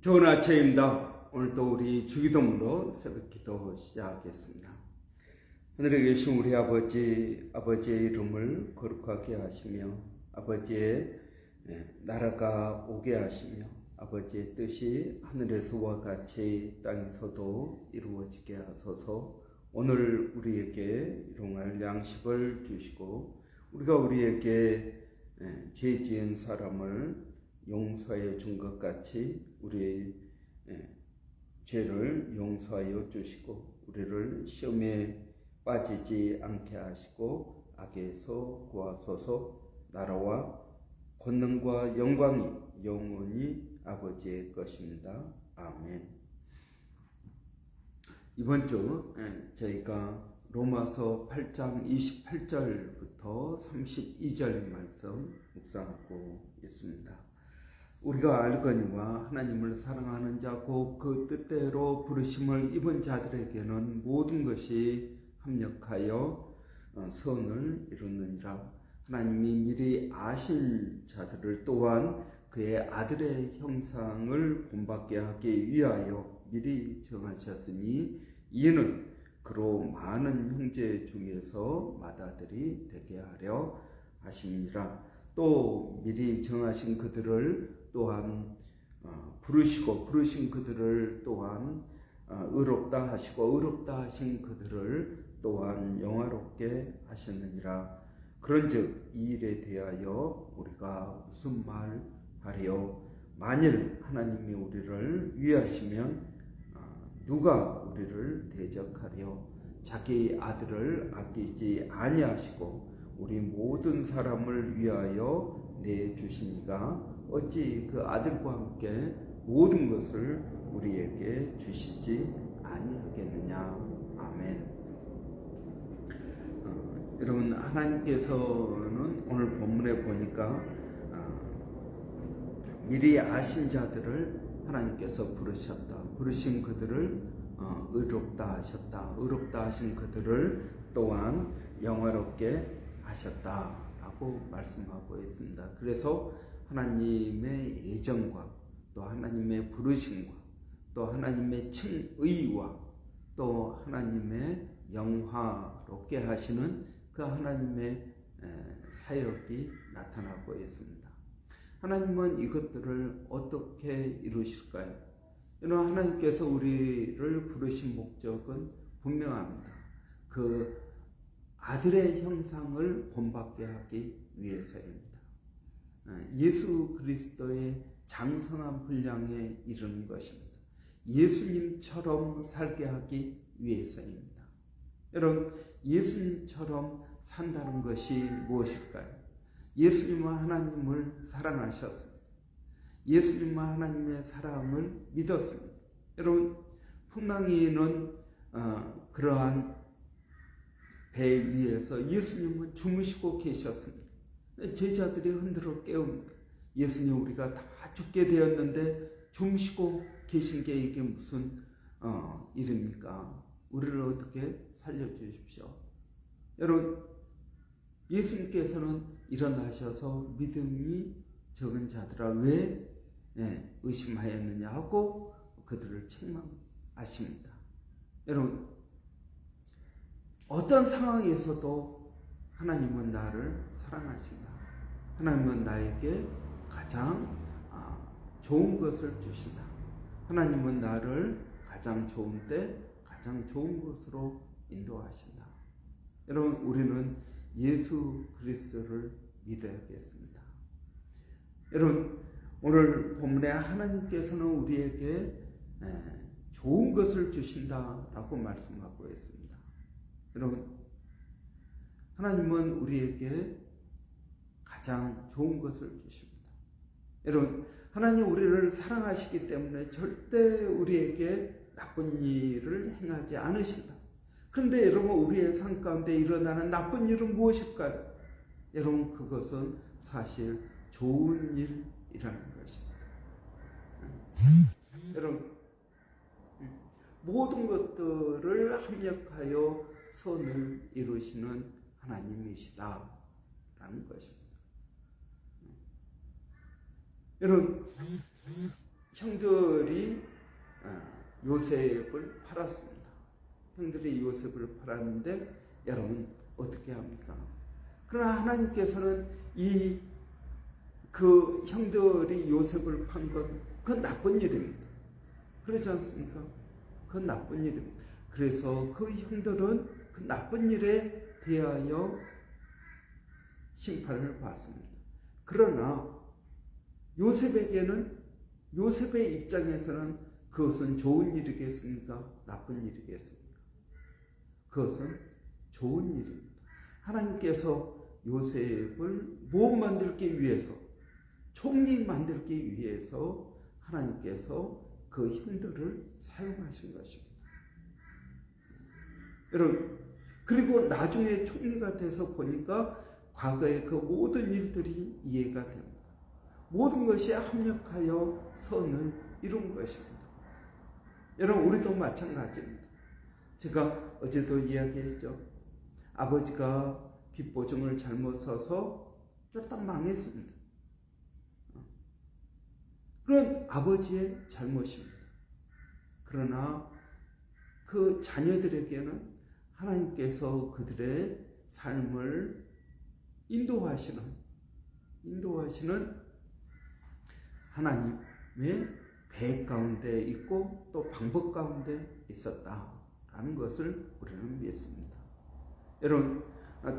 좋은 아침입니다. 오늘도 우리 주기도문으로 새벽기도 시작하겠습니다. 하늘에 계신 우리 아버지의 이름을 거룩하게 하시며 아버지의 나라가 오게 하시며 아버지의 뜻이 하늘에서와 같이 땅에서도 이루어지게 하소서. 오늘 우리에게 일용할 양식을 주시고 우리가 우리에게 죄 지은 사람을 용서해 준 것 같이 우리의 죄를 용서하여 주시고 우리를 시험에 빠지지 않게 하시고 악에서 구하소서. 나라와 권능과 영광이 영원히 아버지의 것입니다. 아멘. 이번 주 저희가 로마서 8장 28절부터 32절 말씀 묵상하고 있습니다. 우리가 알거니와 하나님을 사랑하는 자 곧 그 뜻대로 부르심을 입은 자들에게는 모든 것이 합력하여 선을 이루느니라. 하나님이 미리 아신 자들을 또한 그의 아들의 형상을 본받게 하기 위하여 미리 정하셨으니 이는 그로 많은 형제 중에서 맏아들이 되게 하려 하심이니라. 또 미리 정하신 그들을 또한 부르시고 부르신 그들을 또한 의롭다 하시고 의롭다 하신 그들을 또한 영화롭게 하셨느니라. 그런즉 이 일에 대하여 우리가 무슨 말 하리요? 만일 하나님이 우리를 위하시면 누가 우리를 대적하리요? 자기 아들을 아끼지 아니하시고 우리 모든 사람을 위하여 내주시니가 어찌 그 아들과 함께 모든 것을 우리에게 주시지 아니하겠느냐. 아멘. 여러분, 하나님께서는 오늘 본문에 보니까 미리 아신 자들을 하나님께서 부르셨다. 부르신 그들을 의롭다 하셨다. 의롭다 하신 그들을 또한 영화롭게 하셨다라고 말씀하고 있습니다. 그래서 하나님의 예정과 또 하나님의 부르심과 또 하나님의 칭의와 또 하나님의 영화롭게 하시는 그 하나님의 사역이 나타나고 있습니다. 하나님은 이것들을 어떻게 이루실까요? 하나님께서 우리를 부르신 목적은 분명합니다. 그 아들의 형상을 본받게 하기 위해서입니다. 예수 그리스도의 장성한 분량에 이르는 것입니다. 예수님처럼 살게 하기 위해서입니다. 여러분, 예수님처럼 산다는 것이 무엇일까요? 예수님은 하나님을 사랑하셨습니다. 예수님은 하나님의 사랑을 믿었습니다. 여러분, 풍랑이는 그러한 배 위에서 예수님은 주무시고 계셨습니다. 제자들이 흔들어 깨웁니다. 예수님, 우리가 다 죽게 되었는데 주무시고 계신 게 이게 무슨 일입니까? 우리를 어떻게 살려주십시오. 여러분, 예수님께서는 일어나셔서 믿음이 적은 자들아 왜 의심하였느냐 하고 그들을 책망하십니다. 여러분, 어떤 상황에서도 하나님은 나를 사랑하신다. 하나님은 나에게 가장 좋은 것을 주신다. 하나님은 나를 가장 좋은 때 가장 좋은 것으로 인도하신다. 여러분, 우리는 예수 그리스도를 믿어야겠습니다. 여러분, 오늘 본문에 하나님께서는 우리에게 좋은 것을 주신다라고 말씀하고 있습니다. 여러분, 하나님은 우리에게 가장 좋은 것을 주십니다. 여러분, 하나님 우리를 사랑하시기 때문에 절대 우리에게 나쁜 일을 행하지 않으신다. 그런데 여러분, 우리의 삶 가운데 일어나는 나쁜 일은 무엇일까요? 여러분, 그것은 사실 좋은 일이라는 것입니다. 여러분, 모든 것들을 합력하여 선을 이루시는 하나님이시다라는 것입니다. 여러분, 형들이 요셉을 팔았습니다. 형들이 요셉을 팔았는데 여러분 어떻게 합니까? 그러나 하나님께서는 그 형들이 요셉을 판 건 그건 나쁜 일입니다. 그렇지 않습니까? 그건 나쁜 일입니다. 그래서 그 형들은 그 나쁜 일에 대하여 심판을 받습니다. 그러나 요셉의 입장에서는 그것은 좋은 일이겠습니까? 나쁜 일이겠습니까? 그것은 좋은 일입니다. 하나님께서 요셉을 뭐 만들기 위해서, 총리 만들기 위해서 하나님께서 그 형들을 사용하신 것입니다. 여러분, 그리고 나중에 총리가 돼서 보니까 과거의 그 모든 일들이 이해가 됩니다. 모든 것이 합력하여 선을 이룬 것입니다. 여러분, 우리도 마찬가지입니다. 제가 어제도 이야기했죠. 아버지가 빚 보증을 잘못 써서 쫄딱 망했습니다. 그건 아버지의 잘못입니다. 그러나 그 자녀들에게는 하나님께서 그들의 삶을 인도하시는 하나님의 계획 가운데 있고 또 방법 가운데 있었다라는 것을 우리는 믿습니다. 여러분,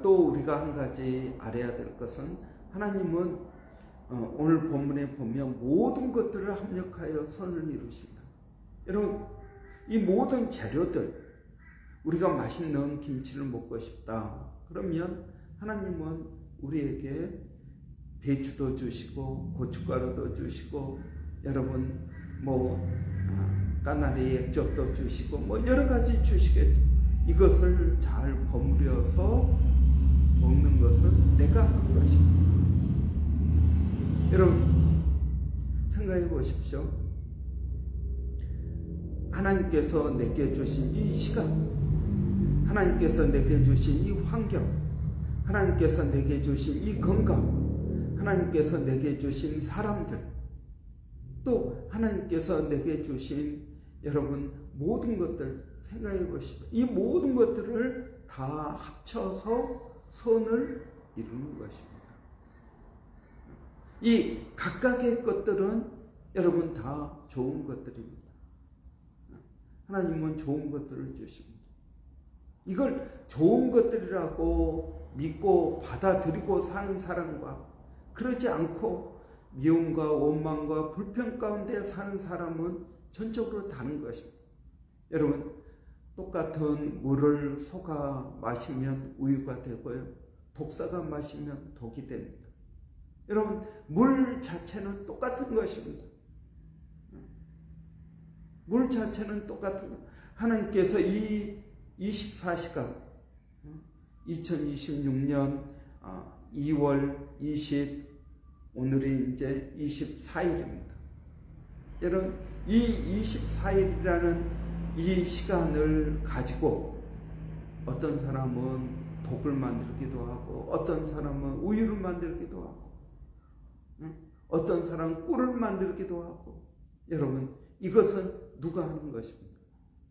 또 우리가 한 가지 알아야 될 것은 하나님은 오늘 본문에 보면 모든 것들을 합력하여 선을 이루신다. 여러분, 이 모든 재료들, 우리가 맛있는 김치를 먹고 싶다. 그러면 하나님은 우리에게 배추도 주시고 고춧가루도 주시고 여러분 까나리 액젓도 주시고 여러 가지 주시겠죠. 이것을 잘 버무려서 먹는 것은 내가 하는 것입니다. 여러분 생각해 보십시오. 하나님께서 내게 주신 이 시간, 하나님께서 내게 주신 이 환경, 하나님께서 내게 주신 이 건강, 하나님께서 내게 주신 사람들, 또 하나님께서 내게 주신 여러분 모든 것들 생각해 보시죠. 이 모든 것들을 다 합쳐서 선을 이루는 것입니다. 이 각각의 것들은 여러분 다 좋은 것들입니다. 하나님은 좋은 것들을 주십니다. 이걸 좋은 것들이라고 믿고 받아들이고 사는 사람과 그러지 않고 미움과 원망과 불평 가운데 사는 사람은 전적으로 다른 것입니다. 여러분, 똑같은 물을 소가 마시면 우유가 되고요, 독사가 마시면 독이 됩니다. 여러분, 물 자체는 똑같은 것입니다. 물 자체는 똑같은 것. 하나님께서 이 24시간 2026년 2월 20 오늘이 이제 24일입니다. 여러분, 이 24일이라는 이 시간을 가지고 어떤 사람은 독을 만들기도 하고 어떤 사람은 우유를 만들기도 하고 어떤 사람은 꿀을 만들기도 하고, 여러분 이것은 누가 하는 것입니까?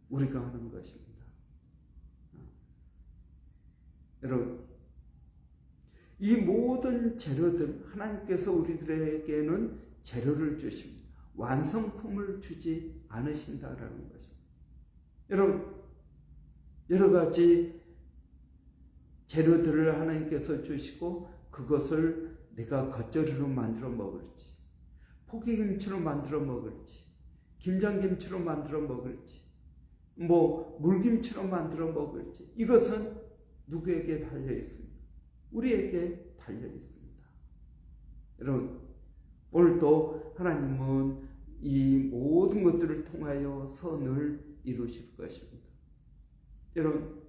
우리가 하는 것입니다. 여러분, 이 모든 재료들, 하나님께서 우리들에게는 재료를 주십니다. 완성품을 주지 않으신다라는 것입니다. 여러분, 여러 가지 재료들을 하나님께서 주시고 그것을 내가 겉절이로 만들어 먹을지, 포기김치로 만들어 먹을지, 김장김치로 만들어 먹을지, 물김치로 만들어 먹을지, 이것은 누구에게 달려 있습니다? 우리에게 달려 있습니다. 여러분, 오늘도 하나님은 이 모든 것들을 통하여 선을 이루실 것입니다. 여러분,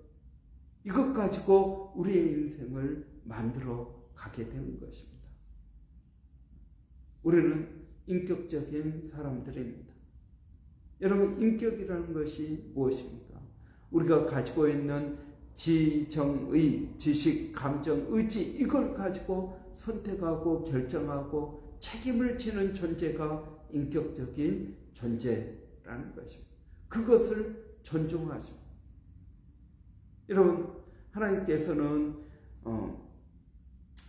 이것 가지고 우리의 인생을 만들어 가게 되는 것입니다. 우리는 인격적인 사람들입니다. 여러분, 인격이라는 것이 무엇입니까? 우리가 가지고 있는 지정의, 지식, 감정, 의지, 이걸 가지고 선택하고 결정하고 책임을 지는 존재가 인격적인 존재라는 것입니다. 그것을 존중하십니다. 여러분, 하나님께서는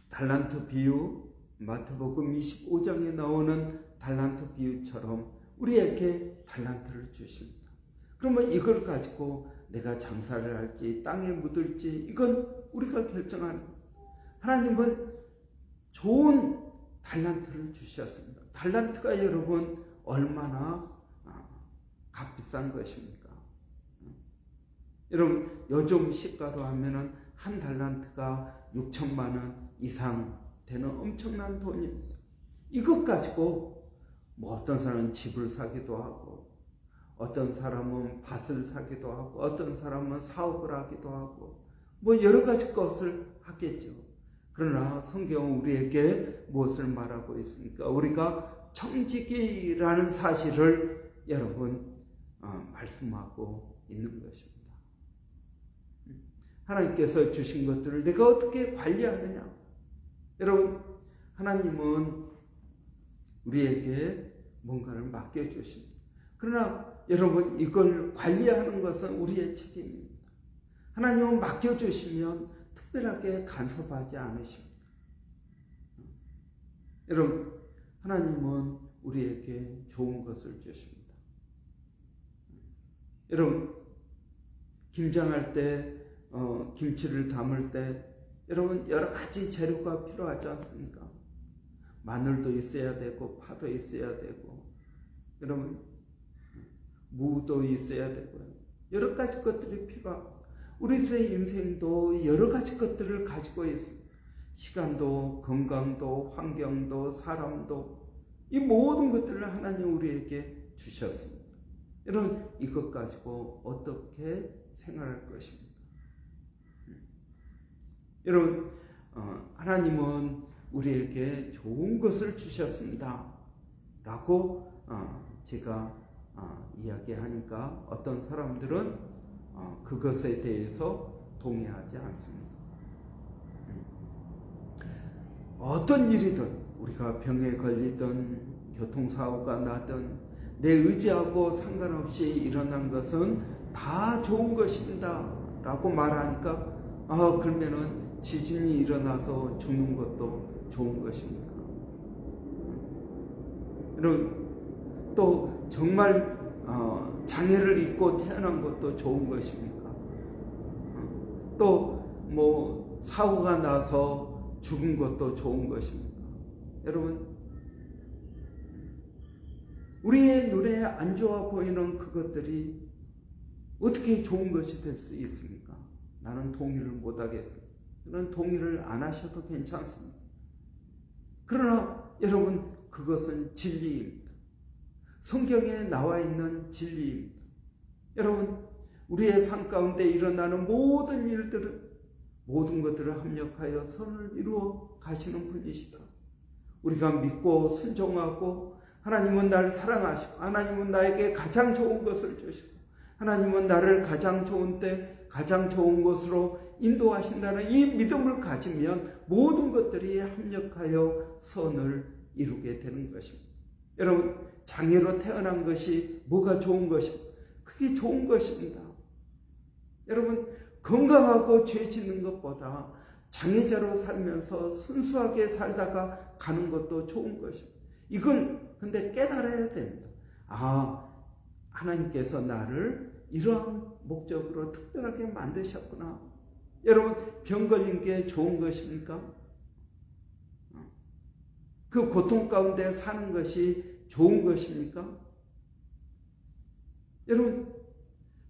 달란트 비유, 마태복음 25장에 나오는 달란트 비유처럼 우리에게 달란트를 주십니다. 그러면 이걸 가지고 내가 장사를 할지 땅에 묻을지 이건 우리가 결정하는 겁니다. 하나님은 좋은 달란트를 주셨습니다. 달란트가 여러분 얼마나 값비싼 것입니까? 여러분, 요즘 시가로 하면은 한 달란트가 6천만 원 이상 되는 엄청난 돈입니다. 이것 가지고 뭐 어떤 사람은 집을 사기도 하고, 어떤 사람은 밭을 사기도 하고, 어떤 사람은 사업을 하기도 하고, 뭐 여러 가지 것을 하겠죠. 그러나 성경은 우리에게 무엇을 말하고 있습니까? 우리가 청지기라는 사실을 여러분 말씀하고 있는 것입니다. 하나님께서 주신 것들을 내가 어떻게 관리하느냐? 여러분, 하나님은 우리에게 뭔가를 맡겨주십니다. 그러나 여러분, 이걸 관리하는 것은 우리의 책임입니다. 하나님은 맡겨주시면 특별하게 간섭하지 않으십니다. 여러분, 하나님은 우리에게 좋은 것을 주십니다. 여러분, 김장할 때 김치를 담을 때 여러분 여러 가지 재료가 필요하지 않습니까? 마늘도 있어야 되고 파도 있어야 되고 여러분 무도 있어야 되고요. 여러 가지 것들이 필요합니다. 우리들의 인생도 여러 가지 것들을 가지고 있습니다. 시간도 건강도 환경도 사람도 이 모든 것들을 하나님 우리에게 주셨습니다. 여러분 이것 가지고 어떻게 생활할 것입니까? 여러분 하나님은 우리에게 좋은 것을 주셨습니다 라고 제가 이야기하니까 어떤 사람들은 그것에 대해서 동의하지 않습니다. 어떤 일이든 우리가 병에 걸리든 교통사고가 나든 내 의지하고 상관없이 일어난 것은 다 좋은 것입니다 라고 말하니까 그러면은 지진이 일어나서 죽는 것도 좋은 것입니까? 여러분 또 정말 장애를 입고 태어난 것도 좋은 것입니까? 또 뭐 사고가 나서 죽은 것도 좋은 것입니까? 여러분 우리의 눈에 안 좋아 보이는 그것들이 어떻게 좋은 것이 될 수 있습니까? 나는 동의를 못하겠습니다. 그런 동의를 안 하셔도 괜찮습니다. 그러나 여러분 그것은 진리입니다. 성경에 나와 있는 진리입니다. 여러분 우리의 삶 가운데 일어나는 모든 일들을 모든 것들을 합력하여 선을 이루어 가시는 분이시다. 우리가 믿고 순종하고 하나님은 나를 사랑하시고 하나님은 나에게 가장 좋은 것을 주시고 하나님은 나를 가장 좋은 때 가장 좋은 곳으로 인도하신다는 이 믿음을 가지면 모든 것들이 합력하여 선을 이루게 되는 것입니다. 여러분 장애로 태어난 것이 뭐가 좋은 것입니까? 그게 좋은 것입니다. 여러분 건강하고 죄 짓는 것보다 장애자로 살면서 순수하게 살다가 가는 것도 좋은 것입니다. 이걸 근데 깨달아야 됩니다. 하나님께서 나를 이러한 목적으로 특별하게 만드셨구나. 여러분 병 걸린 게 좋은 것입니까? 그 고통 가운데 사는 것이 좋은 것입니까? 여러분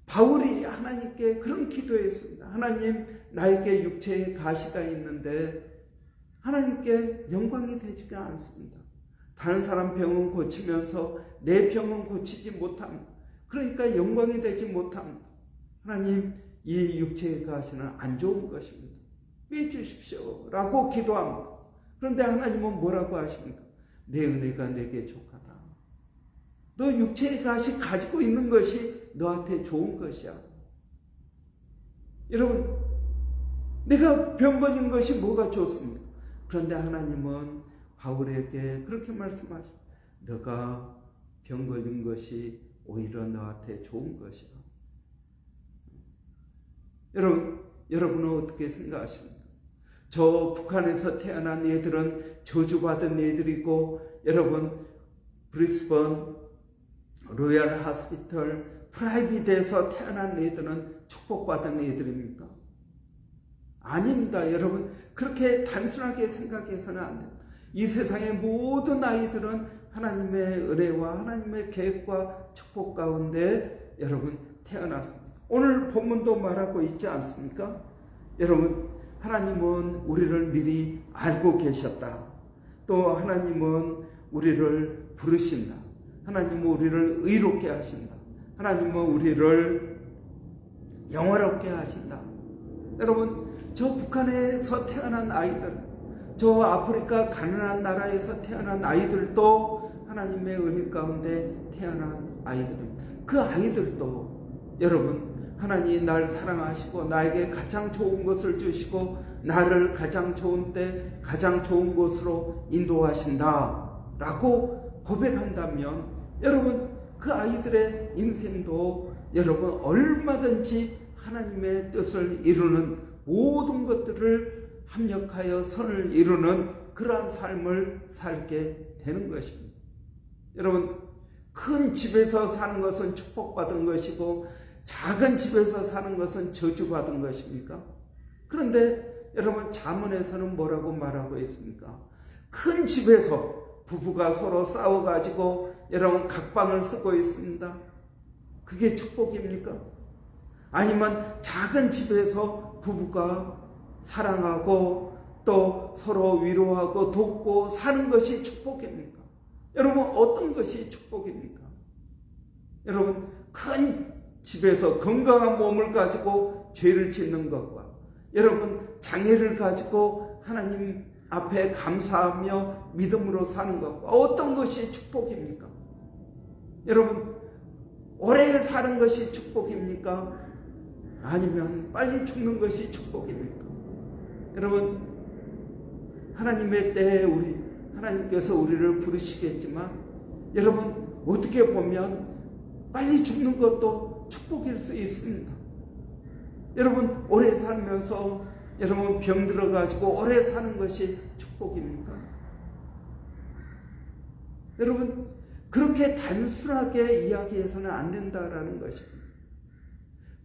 바울이 하나님께 그런 기도했습니다. 하나님 나에게 육체에 가시가 있는데 하나님께 영광이 되지가 않습니다. 다른 사람 병은 고치면서 내 병은 고치지 못합니다. 그러니까 영광이 되지 못합니다. 하나님 이 육체에 가시는 안 좋은 것입니다. 빼주십시오 라고 기도합니다. 그런데 하나님은 뭐라고 하십니까? 내 은혜가 내게 족하다. 너 육체의 가시 가지고 있는 것이 너한테 좋은 것이야. 여러분 내가 병 걸린 것이 뭐가 좋습니까? 그런데 하나님은 바울에게 그렇게 말씀하십니다. 너가 병 걸린 것이 오히려 너한테 좋은 것이다. 여러분은 어떻게 생각하십니까? 저 북한에서 태어난 애들은 저주받은 애들이고, 여러분 브리스번 로얄 하스피털 프라이빗에서 태어난 애들은 축복받은 애들입니까? 아닙니다. 여러분, 그렇게 단순하게 생각해서는 안 됩니다. 이 세상의 모든 아이들은 하나님의 은혜와 하나님의 계획과 축복 가운데 여러분 태어났습니다. 오늘 본문도 말하고 있지 않습니까? 여러분, 하나님은 우리를 미리 알고 계셨다. 또 하나님은 우리를 부르신다. 하나님은 우리를 의롭게 하신다. 하나님은 우리를 영화롭게 하신다. 여러분, 저 북한에서 태어난 아이들, 저 아프리카 가난한 나라에서 태어난 아이들도 하나님의 은혜 가운데 태어난 아이들입니다. 그 아이들도 여러분, 하나님이 날 사랑하시고 나에게 가장 좋은 것을 주시고 나를 가장 좋은 때 가장 좋은 곳으로 인도하신다 라고 고백한다면, 여러분, 그 아이들의 인생도 여러분 얼마든지 하나님의 뜻을 이루는 모든 것들을 합력하여 선을 이루는 그러한 삶을 살게 되는 것입니다. 여러분, 큰 집에서 사는 것은 축복받은 것이고 작은 집에서 사는 것은 저주받은 것입니까? 그런데 여러분, 잠언에서는 뭐라고 말하고 있습니까? 큰 집에서 부부가 서로 싸워가지고 여러분 각방을 쓰고 있습니다. 그게 축복입니까? 아니면 작은 집에서 부부가 사랑하고 또 서로 위로하고 돕고 사는 것이 축복입니까? 여러분, 어떤 것이 축복입니까? 여러분, 큰 집에서 건강한 몸을 가지고 죄를 짓는 것과 여러분 장애를 가지고 하나님 앞에 감사하며 믿음으로 사는 것과 어떤 것이 축복입니까? 여러분, 오래 사는 것이 축복입니까? 아니면 빨리 죽는 것이 축복입니까? 여러분, 하나님의 때에 하나님께서 우리를 부르시겠지만, 여러분, 어떻게 보면 빨리 죽는 것도 축복일 수 있습니다. 여러분, 오래 살면서 여러분 병 들어가지고 오래 사는 것이 축복입니까? 여러분, 그렇게 단순하게 이야기해서는 안 된다라는 것입니다.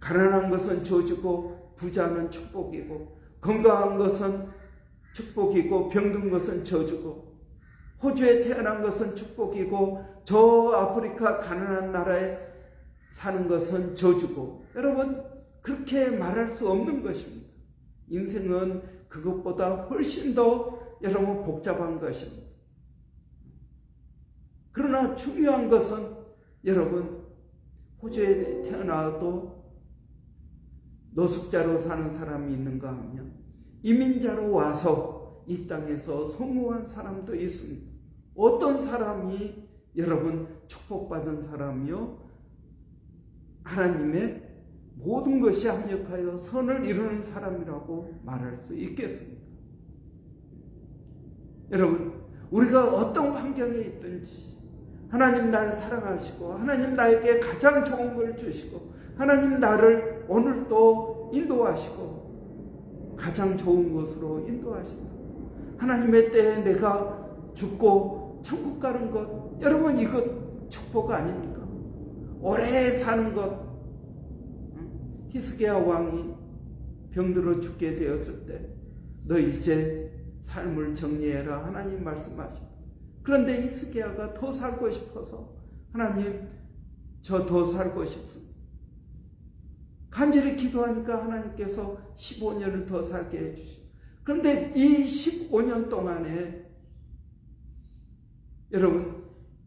가난한 것은 저주고 부자는 축복이고, 건강한 것은 축복이고 병든 것은 저주고, 호주에 태어난 것은 축복이고 저 아프리카 가난한 나라에 사는 것은 저주고, 여러분, 그렇게 말할 수 없는 것입니다. 인생은 그것보다 훨씬 더 여러분 복잡한 것입니다. 그러나 중요한 것은 여러분, 호주에 태어나도 노숙자로 사는 사람이 있는가 하면 이민자로 와서 이 땅에서 성공한 사람도 있습니다. 어떤 사람이 여러분 축복받은 사람이요, 하나님의 모든 것이 합력하여 선을 이루는 사람이라고 말할 수 있겠습니다. 여러분, 우리가 어떤 환경에 있든지 하나님 나를 사랑하시고 하나님 나에게 가장 좋은 걸 주시고 하나님 나를 오늘도 인도하시고 가장 좋은 곳으로 인도하신다. 하나님의 때에 내가 죽고 천국 가는 것, 여러분, 이것 축복 아닙니까? 오래 사는 것. 히스기야 왕이 병들어 죽게 되었을 때 너 이제 삶을 정리해라 하나님 말씀하십니다. 그런데 히스기야가 더 살고 싶어서 하나님, 저 더 살고 싶습니다. 간절히 기도하니까 하나님께서 15년을 더 살게 해주시고, 그런데 이 15년 동안에 여러분,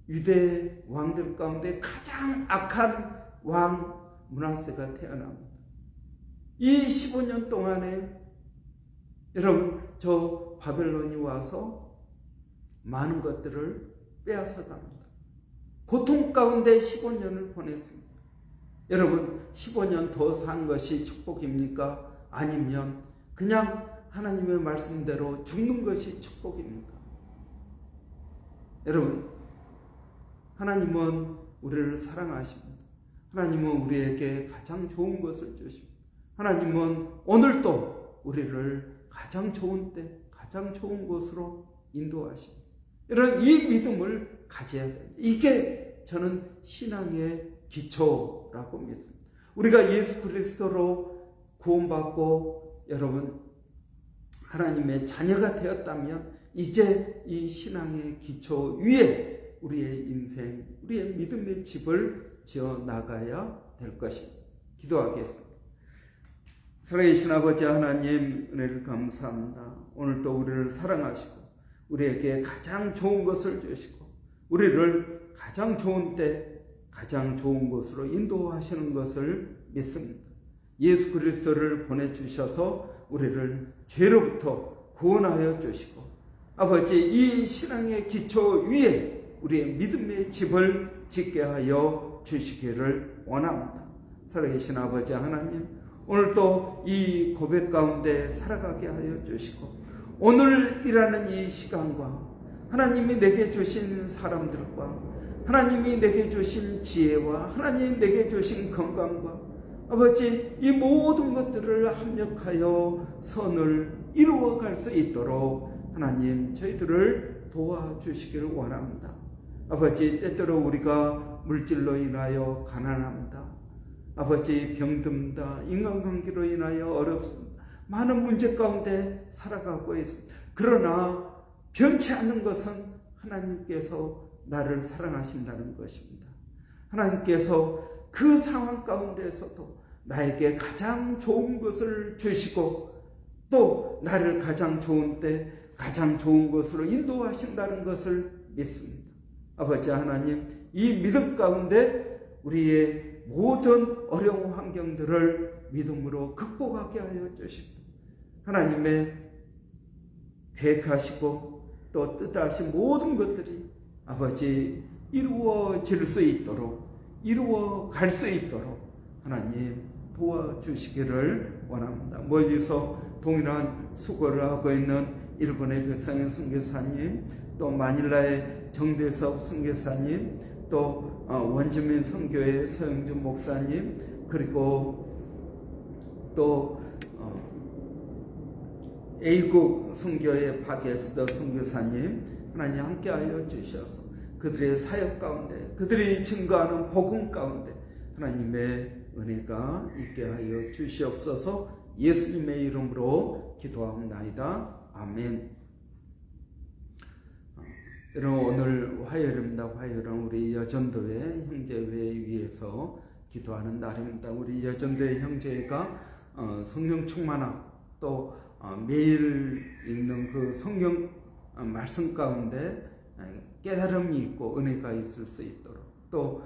유대 왕들 가운데 가장 악한 왕 므낫세가 태어납니다. 이 15년 동안에 여러분, 저 바벨론이 와서 많은 것들을 빼앗아 갑니다. 고통 가운데 15년을 보냈습니다. 여러분, 15년 더 산 것이 축복입니까? 아니면 그냥 하나님의 말씀대로 죽는 것이 축복입니까? 여러분, 하나님은 우리를 사랑하십니다. 하나님은 우리에게 가장 좋은 것을 주십니다. 하나님은 오늘도 우리를 가장 좋은 때, 가장 좋은 곳으로 인도하십니다. 이런 이 믿음을 가져야 됩니다. 이게 저는 신앙의 기초라고 믿습니다. 우리가 예수 그리스도로 구원받고 여러분 하나님의 자녀가 되었다면 이제 이 신앙의 기초 위에 우리의 인생, 우리의 믿음의 집을 지어 나가야 될 것입니다. 기도하겠습니다. 살아계신 아버지 하나님, 은혜를 감사합니다. 오늘도 우리를 사랑하시고 우리에게 가장 좋은 것을 주시고 우리를 가장 좋은 때 가장 좋은 곳으로 인도하시는 것을 믿습니다. 예수 그리스도를 보내주셔서 우리를 죄로부터 구원하여 주시고 아버지 이 신앙의 기초 위에 우리의 믿음의 집을 짓게 하여 주시기를 원합니다. 살아계신 아버지 하나님, 오늘도 이 고백 가운데 살아가게 하여 주시고 오늘이라는 이 시간과 하나님이 내게 주신 사람들과 하나님이 내게 주신 지혜와 하나님이 내게 주신 건강과 아버지 이 모든 것들을 합력하여 선을 이루어갈 수 있도록 하나님 저희들을 도와주시기를 원합니다. 아버지 때때로 우리가 물질로 인하여 가난합니다. 아버지 병듭니다. 인간관계로 인하여 어렵습니다. 많은 문제 가운데 살아가고 있습니다. 그러나 변치 않는 것은 하나님께서 나를 사랑하신다는 것입니다. 하나님께서 그 상황 가운데에서도 나에게 가장 좋은 것을 주시고 또 나를 가장 좋은 때 가장 좋은 것으로 인도하신다는 것을 믿습니다. 아버지 하나님, 이 믿음 가운데 우리의 모든 어려운 환경들을 믿음으로 극복하게 하여 주십시오. 하나님의 계획하시고 또 뜻하신 모든 것들이 아버지 이루어질 수 있도록 이루어갈 수 있도록 하나님 도와주시기를 원합니다. 멀리서 동일한 수고를 하고 있는 일본의 백상현 선교사님, 또 마닐라의 정대섭 선교사님, 또 원주민 선교회 서영준 목사님, 그리고 또 A국 선교회 박에스더 선교사님, 하나님 함께하여 주셔서 그들의 사역 가운데 그들이 증거하는 복음 가운데 하나님의 은혜가 있게 하여 주시옵소서. 예수님의 이름으로 기도합니다. 아멘. 여러분, 오늘 화요일입니다. 화요일은 우리 여전도회 형제회 위해서 기도하는 날입니다. 우리 여전도회 형제가 성령 충만함 또 매일 읽는 그 성경 말씀 가운데 깨달음이 있고 은혜가 있을 수 있도록 또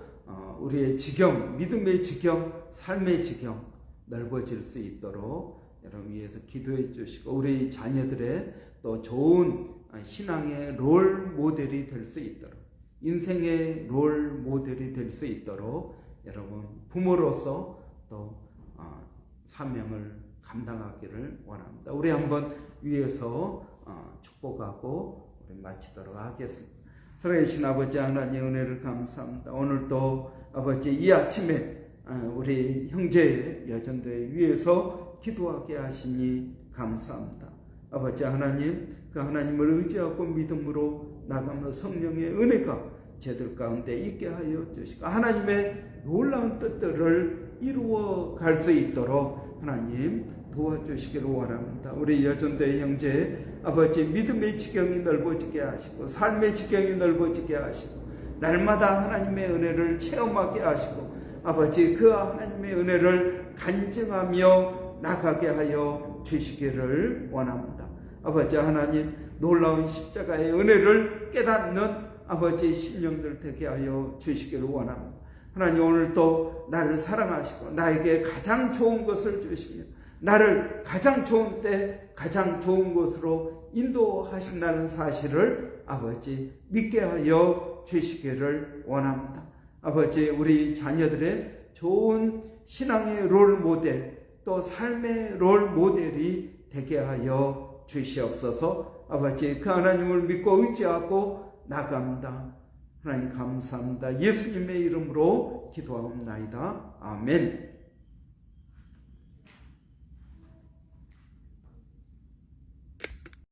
우리의 지경, 믿음의 지경, 삶의 지경 넓어질 수 있도록 여러분 위해서 기도해 주시고 우리 자녀들의 또 좋은 신앙의 롤 모델이 될 수 있도록 인생의 롤 모델이 될 수 있도록 여러분 부모로서 또 사명을 감당하기를 원합니다. 우리 한번 위에서 축복하고 우리 마치도록 하겠습니다. 살아계신 아버지 하나님 은혜를 감사합니다. 오늘도 아버지 이 아침에 우리 형제 여전도회 위해서 기도하게 하시니 감사합니다. 아버지 하나님, 그 하나님을 의지하고 믿음으로 나가며 성령의 은혜가 저들 가운데 있게 하여 주시고 하나님의 놀라운 뜻들을 이루어 갈 수 있도록 하나님 도와주시기를 원합니다. 우리 여전도회 형제 아버지 믿음의 지경이 넓어지게 하시고 삶의 지경이 넓어지게 하시고 날마다 하나님의 은혜를 체험하게 하시고 아버지 그 하나님의 은혜를 간증하며 나가게 하여 주시기를 원합니다. 아버지 하나님 놀라운 십자가의 은혜를 깨닫는 아버지 심령들 되게 하여 주시기를 원합니다. 하나님 오늘도 나를 사랑하시고 나에게 가장 좋은 것을 주시며 나를 가장 좋은 때 가장 좋은 곳으로 인도하신다는 사실을 아버지 믿게 하여 주시기를 원합니다. 아버지 우리 자녀들의 좋은 신앙의 롤 모델 또 삶의 롤 모델이 되게 하여 주시옵소서. 아버지 그 하나님을 믿고 의지하고 나갑니다. 하나님 감사합니다. 예수님의 이름으로 기도하옵나이다. 아멘.